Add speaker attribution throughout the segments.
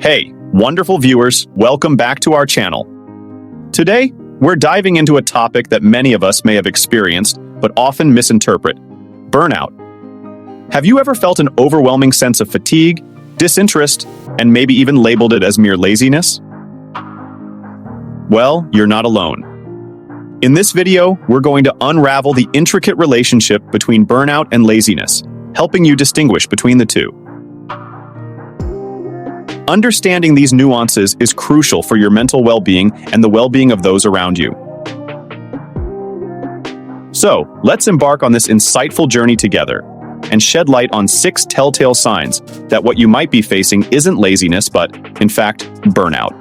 Speaker 1: Hey, wonderful viewers, welcome back to our channel. Today, we're diving into a topic that many of us may have experienced, but often misinterpret: burnout. Have you ever felt an overwhelming sense of fatigue, disinterest, and maybe even labeled it as mere laziness? Well, you're not alone. In this video, we're going to unravel the intricate relationship between burnout and laziness, helping you distinguish between the two. Understanding these nuances is crucial for your mental well-being and the well-being of those around you. So, let's embark on this insightful journey together and shed light on 6 telltale signs that what you might be facing isn't laziness, but, in fact, burnout.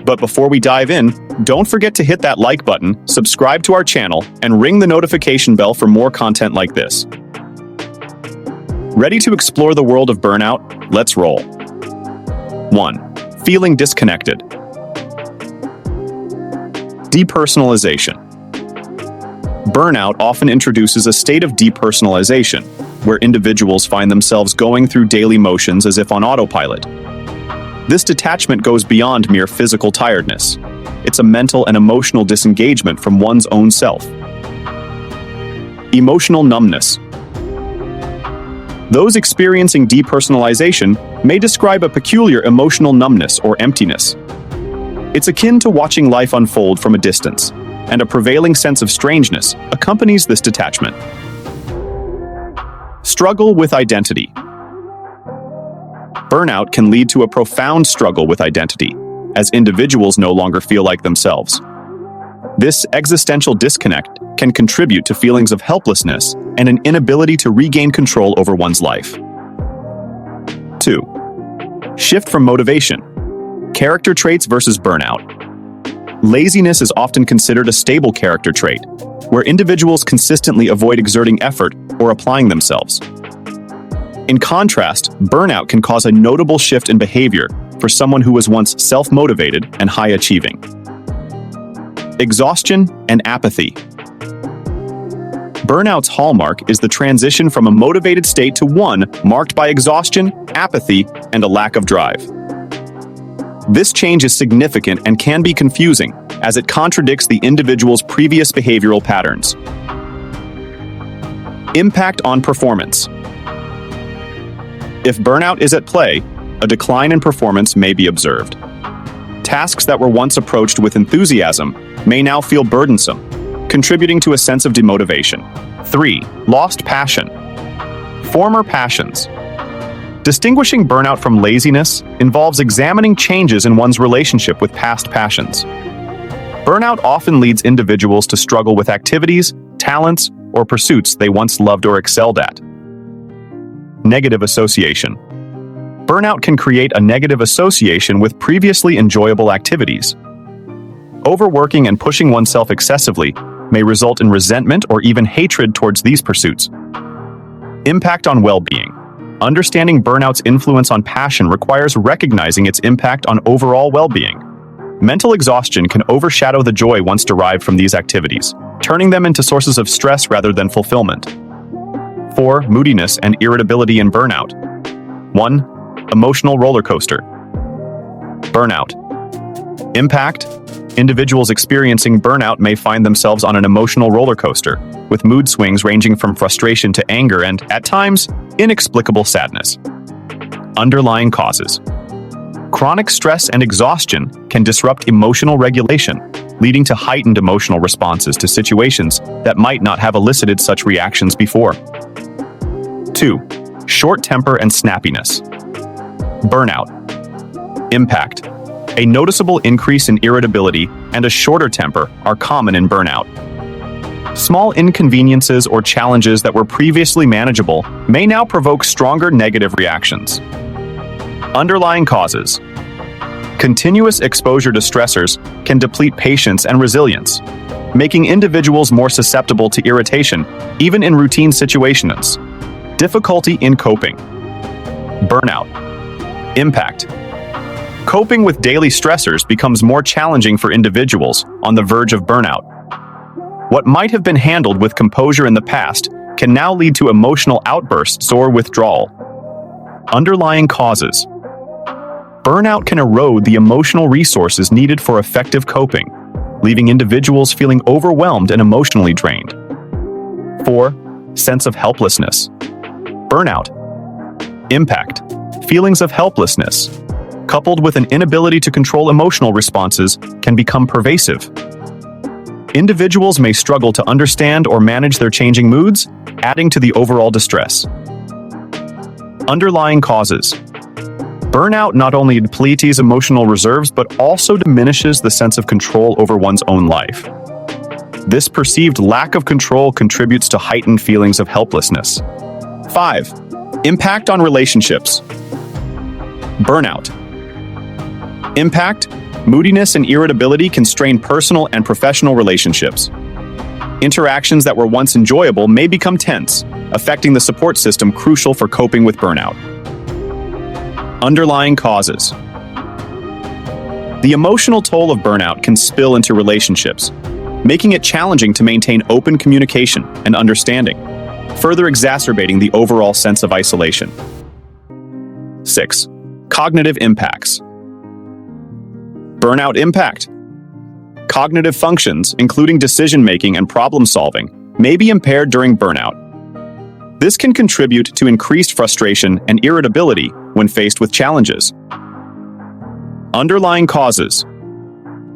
Speaker 1: But before we dive in, don't forget to hit that like button, subscribe to our channel, and ring the notification bell for more content like this. Ready to explore the world of burnout? Let's roll. 1. Feeling disconnected. Depersonalization. Burnout often introduces a state of depersonalization, where individuals find themselves going through daily motions as if on autopilot. This detachment goes beyond mere physical tiredness. It's a mental and emotional disengagement from one's own self. Emotional numbness. Those experiencing depersonalization may describe a peculiar emotional numbness or emptiness. It's akin to watching life unfold from a distance, and a prevailing sense of strangeness accompanies this detachment. Struggle with identity. Burnout can lead to a profound struggle with identity, as individuals no longer feel like themselves. This existential disconnect can contribute to feelings of helplessness and an inability to regain control over one's life. 2. Shift from motivation. Character traits versus burnout. Laziness is often considered a stable character trait, where individuals consistently avoid exerting effort or applying themselves. In contrast, burnout can cause a notable shift in behavior for someone who was once self-motivated and high-achieving. Exhaustion and apathy. Burnout's hallmark is the transition from a motivated state to one marked by exhaustion, apathy, and a lack of drive. This change is significant and can be confusing, as it contradicts the individual's previous behavioral patterns. Impact on performance. If burnout is at play, a decline in performance may be observed. Tasks that were once approached with enthusiasm may now feel burdensome, contributing to a sense of demotivation. 3. Lost passion. Former passions. Distinguishing burnout from laziness involves examining changes in one's relationship with past passions. Burnout often leads individuals to struggle with activities, talents, or pursuits they once loved or excelled at. Negative association. Burnout can create a negative association with previously enjoyable activities. Overworking and pushing oneself excessively may result in resentment or even hatred towards these pursuits. Impact on well-being. Understanding burnout's influence on passion requires recognizing its impact on overall well-being. Mental exhaustion can overshadow the joy once derived from these activities, turning them into sources of stress rather than fulfillment. 4. Moodiness and irritability in burnout. 1. Emotional roller coaster. Burnout. Impact. Individuals experiencing burnout may find themselves on an emotional roller coaster, with mood swings ranging from frustration to anger and, at times, inexplicable sadness. Underlying causes. Chronic stress and exhaustion can disrupt emotional regulation, leading to heightened emotional responses to situations that might not have elicited such reactions before. 2. Short temper and snappiness. Burnout. Impact. A noticeable increase in irritability and a shorter temper are common in burnout. Small inconveniences or challenges that were previously manageable may now provoke stronger negative reactions. Underlying causes. Continuous exposure to stressors can deplete patience and resilience, making individuals more susceptible to irritation, even in routine situations. Difficulty in coping. Burnout. Impact. Coping with daily stressors becomes more challenging for individuals on the verge of burnout. What might have been handled with composure in the past can now lead to emotional outbursts or withdrawal. Underlying causes. burnout can erode the emotional resources needed for effective coping, leaving individuals feeling overwhelmed and emotionally drained. 4. Sense of helplessness. Burnout. Impact. Feelings of helplessness, coupled with an inability to control emotional responses, can become pervasive. Individuals may struggle to understand or manage their changing moods, adding to the overall distress. Underlying causes. Burnout not only depletes emotional reserves but also diminishes the sense of control over one's own life. This perceived lack of control contributes to heightened feelings of helplessness. 5. Impact on relationships. Burnout. Impact, moodiness, and irritability can strain personal and professional relationships. Interactions that were once enjoyable may become tense, affecting the support system crucial for coping with burnout. Underlying causes. The emotional toll of burnout can spill into relationships, making it challenging to maintain open communication and understanding, further exacerbating the overall sense of isolation. 6. Cognitive impacts. Burnout impact. Cognitive functions, including decision-making and problem-solving, may be impaired during burnout. This can contribute to increased frustration and irritability when faced with challenges. Underlying causes.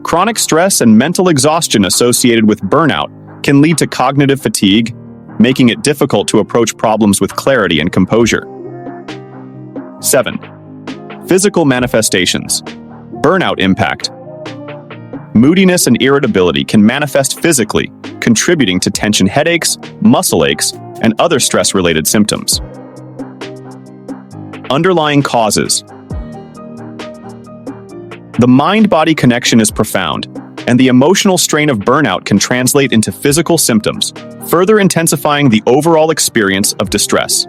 Speaker 1: Chronic stress and mental exhaustion associated with burnout can lead to cognitive fatigue, making it difficult to approach problems with clarity and composure. 7. Physical manifestations. Burnout impact. Moodiness and irritability can manifest physically, contributing to tension headaches, muscle aches, and other stress-related symptoms. Underlying causes. The mind-body connection is profound, and the emotional strain of burnout can translate into physical symptoms, further intensifying the overall experience of distress.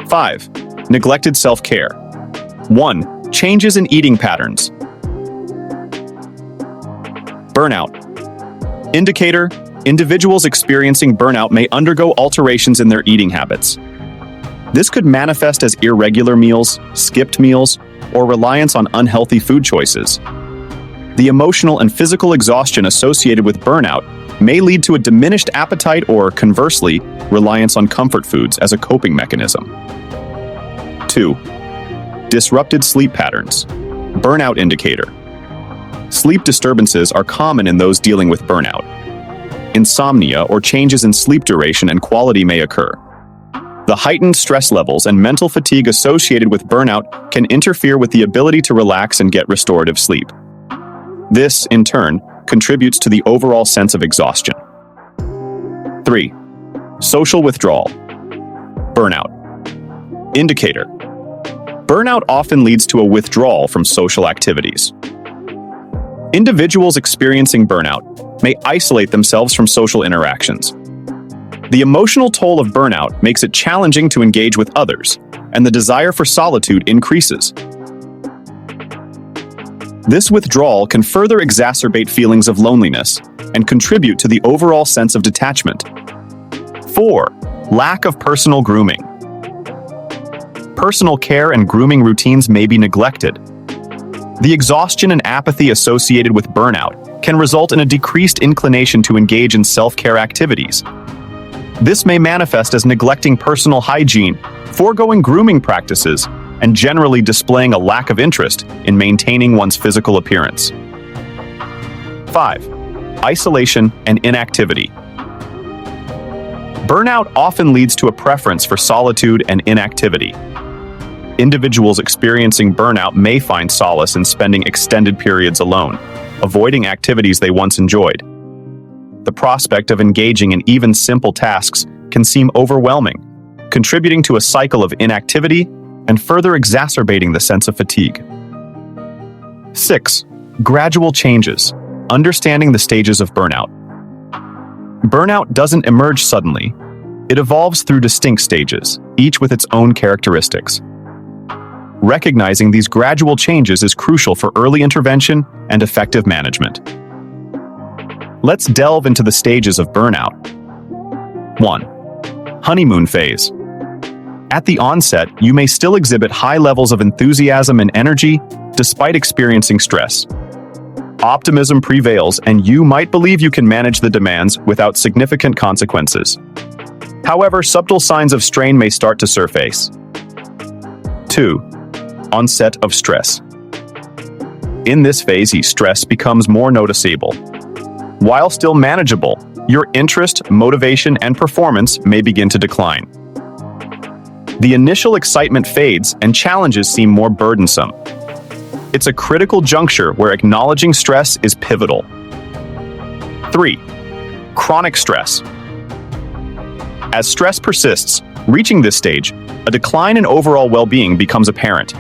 Speaker 1: 5. Neglected self-care. 1. Changes in eating patterns. Burnout. Indicator: individuals experiencing burnout may undergo alterations in their eating habits. This could manifest as irregular meals, skipped meals, or reliance on unhealthy food choices. The emotional and physical exhaustion associated with burnout may lead to a diminished appetite or, conversely, reliance on comfort foods as a coping mechanism. 2. Disrupted sleep patterns. Burnout indicator. Sleep disturbances are common in those dealing with burnout. Insomnia or changes in sleep duration and quality may occur. The heightened stress levels and mental fatigue associated with burnout can interfere with the ability to relax and get restorative sleep. This, in turn, contributes to the overall sense of exhaustion. 3. Social withdrawal. Burnout. Indicator: burnout often leads to a withdrawal from social activities. Individuals experiencing burnout may isolate themselves from social interactions. The emotional toll of burnout makes it challenging to engage with others, and the desire for solitude increases. This withdrawal can further exacerbate feelings of loneliness and contribute to the overall sense of detachment. 4. Lack of personal grooming. Personal care and grooming routines may be neglected. The exhaustion and apathy associated with burnout can result in a decreased inclination to engage in self-care activities. This may manifest as neglecting personal hygiene, foregoing grooming practices, and generally displaying a lack of interest in maintaining one's physical appearance. 5. Isolation and inactivity. Burnout often leads to a preference for solitude and inactivity. Individuals experiencing burnout may find solace in spending extended periods alone, avoiding activities they once enjoyed. The prospect of engaging in even simple tasks can seem overwhelming, contributing to a cycle of inactivity and further exacerbating the sense of fatigue. 6. Gradual changes. Understanding the stages of burnout. Burnout doesn't emerge suddenly. It evolves through distinct stages, each with its own characteristics. Recognizing these gradual changes is crucial for early intervention and effective management. Let's delve into the stages of burnout. 1. Honeymoon phase. At the onset, you may still exhibit high levels of enthusiasm and energy despite experiencing stress. Optimism prevails, and you might believe you can manage the demands without significant consequences. However, subtle signs of strain may start to surface. 2. Onset of stress. In this phase, stress becomes more noticeable. While still manageable, your interest, motivation, and performance may begin to decline. The initial excitement fades and challenges seem more burdensome. It's a critical juncture where acknowledging stress is pivotal. 3. Chronic stress. As stress persists, reaching this stage, a decline in overall well-being becomes apparent.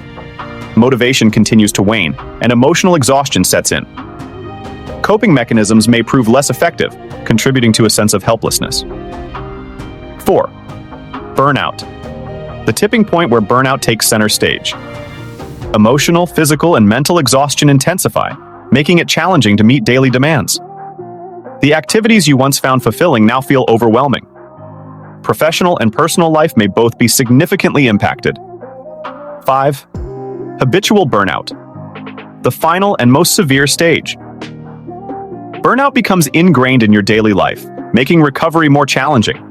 Speaker 1: Motivation continues to wane, and emotional exhaustion sets in. Coping mechanisms may prove less effective, contributing to a sense of helplessness. 4. Burnout. The tipping point where burnout takes center stage. Emotional, physical, and mental exhaustion intensify, making it challenging to meet daily demands. The activities you once found fulfilling now feel overwhelming. Professional and personal life may both be significantly impacted. 5. Habitual burnout. The final and most severe stage. Burnout becomes ingrained in your daily life, making recovery more challenging.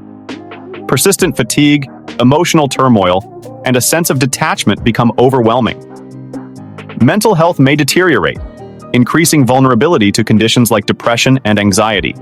Speaker 1: Persistent fatigue, emotional turmoil, and a sense of detachment become overwhelming. Mental health may deteriorate, increasing vulnerability to conditions like depression and anxiety.